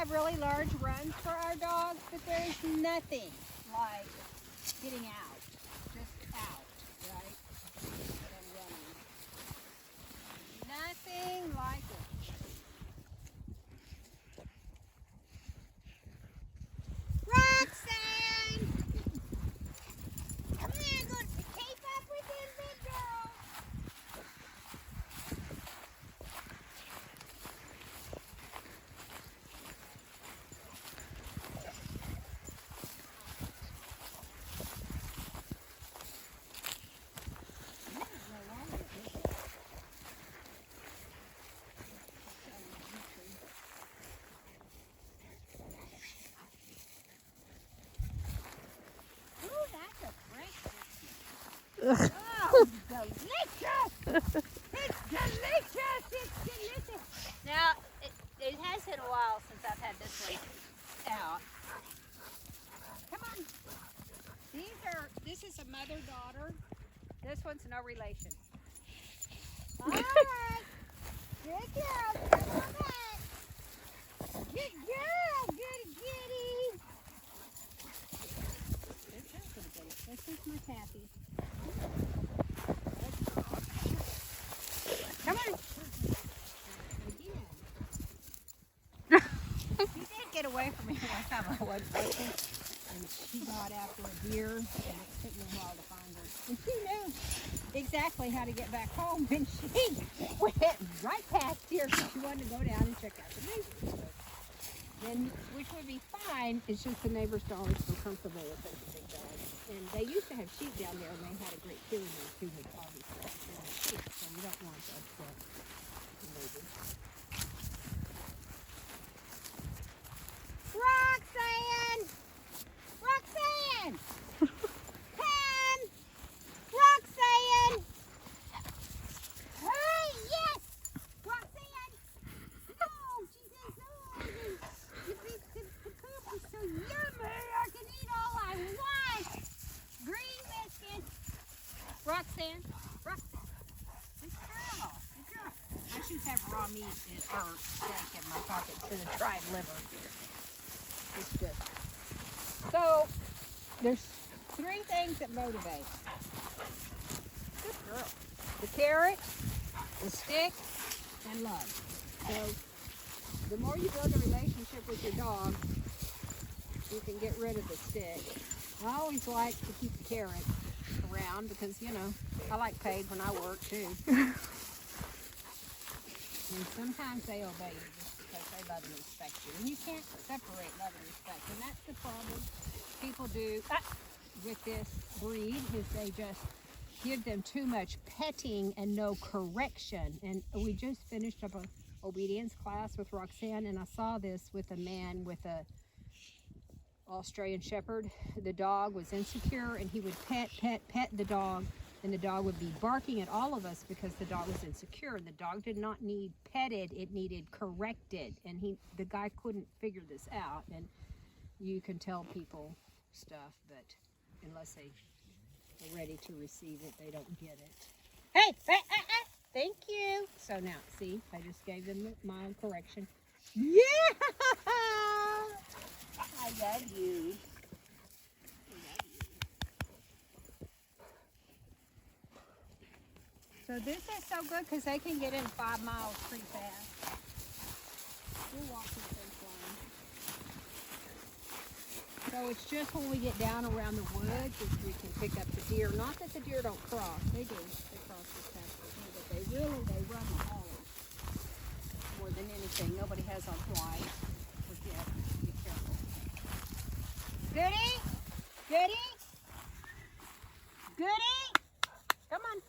have really large runs for our dogs, but there's nothing like getting out, just out, right? And running. Nothing like it. Roxanne! Come on, go keep up with them big girls. Oh, delicious! It's delicious! It's delicious! Now, it has been a while since I've had this one out. Come on. This is a mother-daughter. This one's no relation. All right. Good girl. Come on back. Good girl. Good kitty. This is my Taffy. Come on. Again. She did get away from me one time I wasn't looking, and she got after a deer, and it took me a while to find her. And she knew exactly how to get back home, and she went right past here because she wanted to go down and check out the neighbors. Then, which would be fine, it's just the neighbors' dogs were comfortable with it, the big dogs. And they used to have sheep down there, and they had a great feeling there too, with obviously sheep, so you don't want to upset the neighbors. Roxanne! Roxanne! Come! Roxanne! Hey, yes! Roxanne! No, she says no. The coop is so yummy. I can eat all I want. Green biscuits. Roxanne. Roxanne. Good girl. Good girl. I should have raw meat or steak in my pocket instead of dried liver. It's good. So, there's 3 things that motivate. Good girl. The carrot, the stick, and love. So, the more you build a relationship with your dog, you can get rid of the stick. I always like to keep the carrot around because, you know, I like paid when I work too. And sometimes they obey you just because they love and respect you. And you can't separate love and respect. And that's the problem people do with this breed is they just give them too much petting and no correction. And we just finished up a obedience class with Roxanne, and I saw this with a man with a Australian Shepherd. The dog was insecure, and he would pet the dog, and the dog would be barking at all of us because the dog was insecure. The dog did not need petted, it needed corrected, and the guy couldn't figure this out. And you can tell people stuff, but unless they are ready to receive it, they don't get it. Hey, thank you. So now, see, I just gave them my correction. Yeah! I love you. So this is so good because they can get in 5 miles pretty fast. We're walking fence line. So it's just when we get down around the woods that we can pick up the deer. Not that the deer don't cross. They do. They cross this pasture too, but they run the hauler more than anything. Nobody has on white. Forget. Be careful. Goody? Goody? Goody? Come on.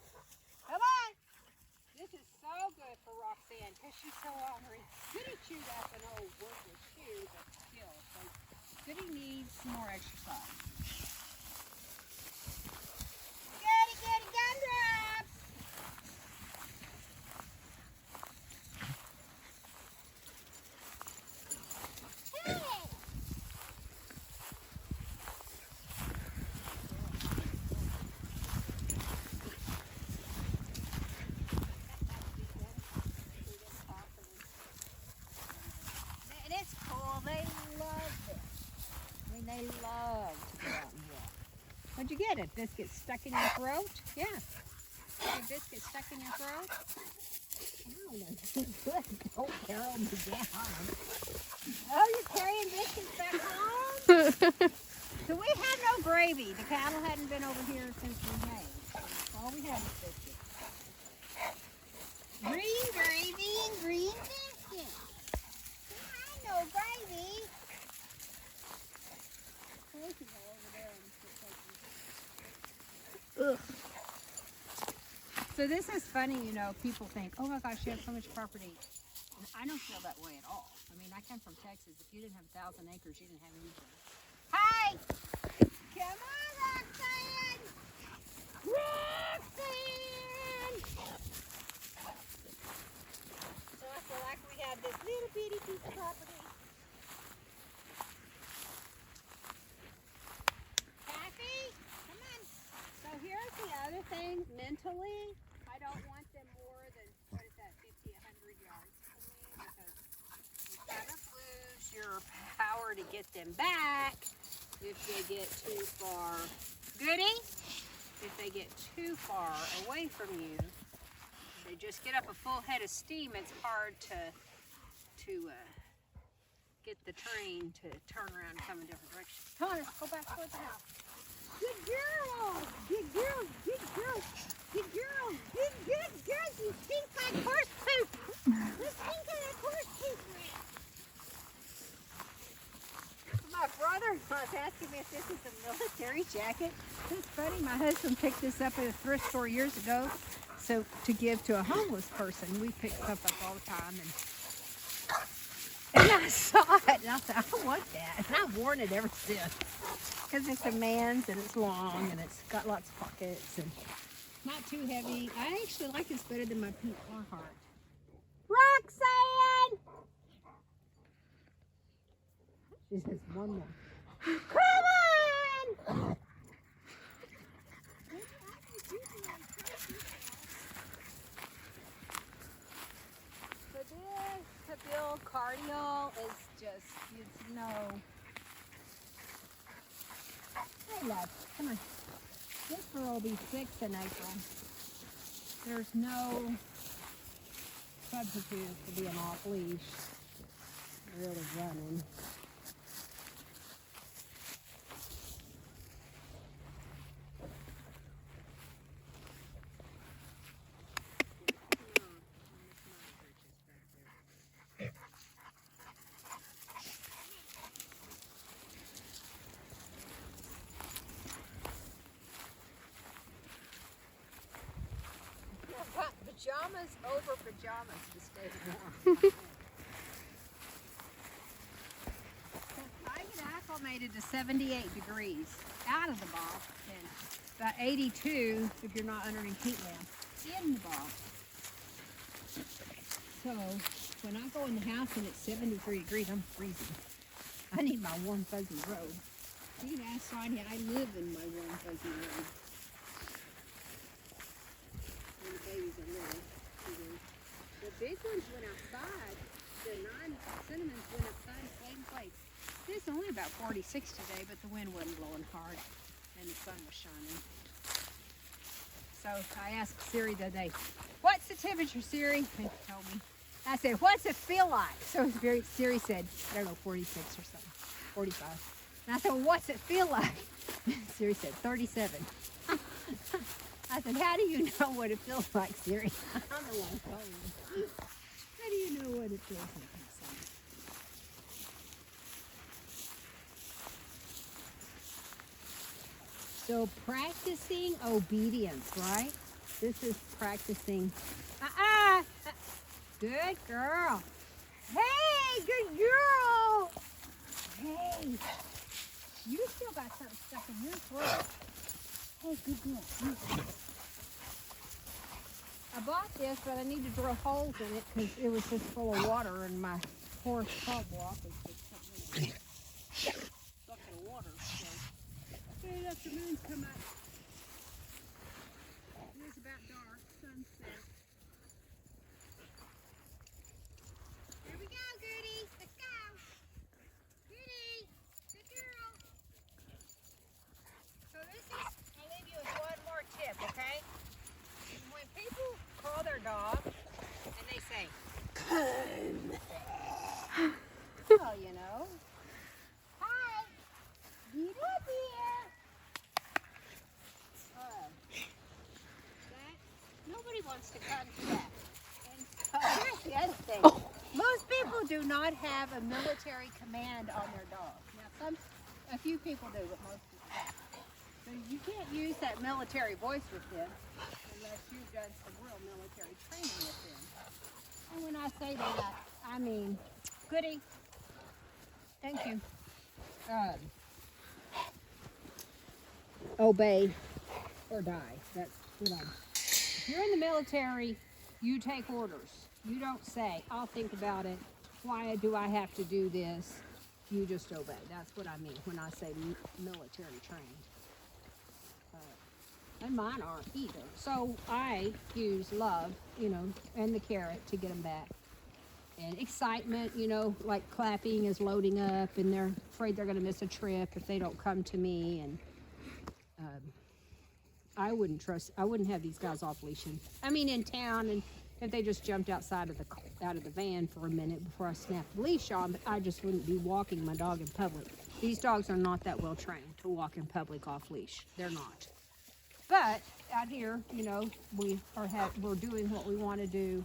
Come on. This is so good for Roxanne because she's so hungry. Goody chewed up an old worthless shoe, but still. So Goody needs some more exercise. Goody, goody, gumdrops. Hey. And it's cool. mean, they love to go out and walk. What'd you get? A biscuit stuck in your throat? Yeah. A biscuit stuck in your throat? I don't know. Good. Don't carry me down. Oh, you're carrying biscuits back home? So we had no gravy. The cattle hadn't been over here since May. So all we had was biscuits. Green gravy and green biscuits. I know gravy. Ugh. So this is funny, you know, people think, oh my gosh, you have so much property. And I don't feel that way at all. I mean, I come from Texas. If you didn't have 1,000 acres, you didn't have anything. Hi! Come on, Roxanne! Roxanne! So I feel like we have this little bitty piece of property. Kathy, come on. So here's the other thing. Mentally, I don't want them more than, what is that, 50, 100 yards from me, because you kind of lose your power to get them back if they get too far. Goody? If they get too far away from you, they just get up a full head of steam. It's hard to get the train to turn around and come in different directions. Come on, go back towards the house. Good girl! Good girl! Good girl! Good girl! Good, good girl! You stink like horse poop! You stink like horse poop! My brother was asking me if this is a military jacket. It's funny, my husband picked this up at a thrift store years ago, so to give to a homeless person. We pick stuff up all the time, and I saw it, and I thought, I want that, and I've worn it ever since. Because it's a man's, and it's long, and it's got lots of pockets, and not too heavy. I actually like this better than my pink Carhartt. Roxanne! She says one more. Come on! So this to build cardio is just, you know. Hey, love, come on. This girl will be 6 in April. There's no substitute for being off leash, really running. Pajamas over pajamas to stay warm. I get acclimated to 78 degrees out of the ball and about 82 if you're not underneath heat lamp in the ball. So when I go in the house and it's 73 degrees, I'm freezing. I need my warm fuzzy robe. You can ask Sonia, I live in my warm fuzzy robe. The babies are little. The big ones went outside. The 9 cinnamons went outside and played and played. It's only about 46 today, but the wind wasn't blowing hard and the sun was shining. So I asked Siri the other day, what's the temperature, Siri? And she told me. I said, what's it feel like? So Siri said, I don't know, 46 or something, 45. And I said, well, what's it feel like? Siri said, 37. I said, how do you know what it feels like, Siri? I'm the one calling you. How do you know what it feels like inside? So practicing obedience, right? This is practicing. Good girl. Hey, good girl. Hey, you still got something stuck in your throat. Hey, good girl. I bought this, but I need to drill holes in it because it was just full of water and my horse cob walk was just something in a bucket of water. So, good afternoon's come up. It is about dark, sunset. Here we go, Goody. Let's go. Goody, good girl. go. Hi. Get up here. Nobody wants to come to that. And so here's the other thing. Most people do not have a military command on their dogs. Now, a few people do, but most people don't. So you can't use that military voice with them unless you've done some real military training with them. And when I say that, I mean, goody. Thank you. Obey or die. That's what I'm. If you're in the military, you take orders. You don't say, I'll think about it. Why do I have to do this? You just obey. That's what I mean when I say military trained. And mine aren't either. So I use love, and the carrot to get them back. And excitement, like clapping is loading up, and they're afraid they're going to miss a trip if they don't come to me. And I wouldn't have these guys off leashing. I mean, in town, and if they just jumped out of the van for a minute before I snapped the leash on, but I just wouldn't be walking my dog in public. These dogs are not that well trained to walk in public off leash. They're not. But out here, we're doing what we want to do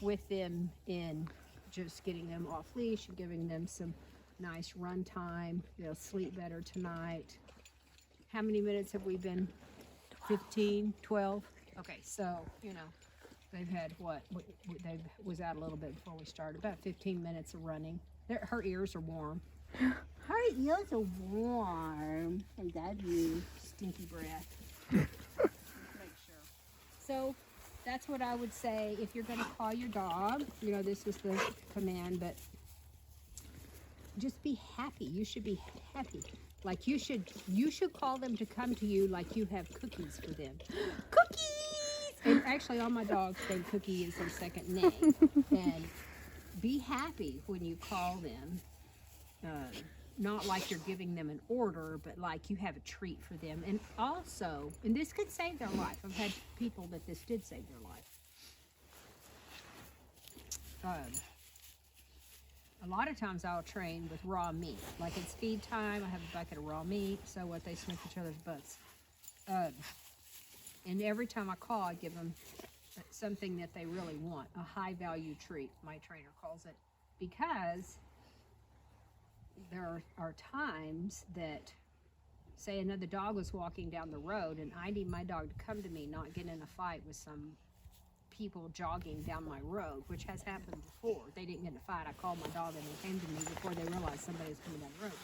with them in just getting them off leash and giving them some nice run time. They'll sleep better tonight. How many minutes have we been? 15, 12? Okay, so, they've had they was out a little bit before we started. About 15 minutes of running. Her ears are warm. Her ears are warm. I love you. Stinky breath. Make sure. So that's what I would say if you're going to call your dog. This is the command, but just be happy. You should be happy. Like you should call them to come to you like you have cookies for them. Cookies! And actually all my dogs think Cookie is their second name. And be happy when you call them. Not like you're giving them an order, but like you have a treat for them. And also, and this could save their life. I've had people that this did save their life. A lot of times I'll train with raw meat. Like it's feed time, I have a bucket of raw meat, so what they sniff each other's butts. And every time I call, I give them something that they really want, a high value treat, my trainer calls it, because there are times that, say another dog was walking down the road and I need my dog to come to me, not get in a fight with some people jogging down my road, which has happened before. They didn't get in a fight. I called my dog and they came to me before they realized somebody was coming down the road.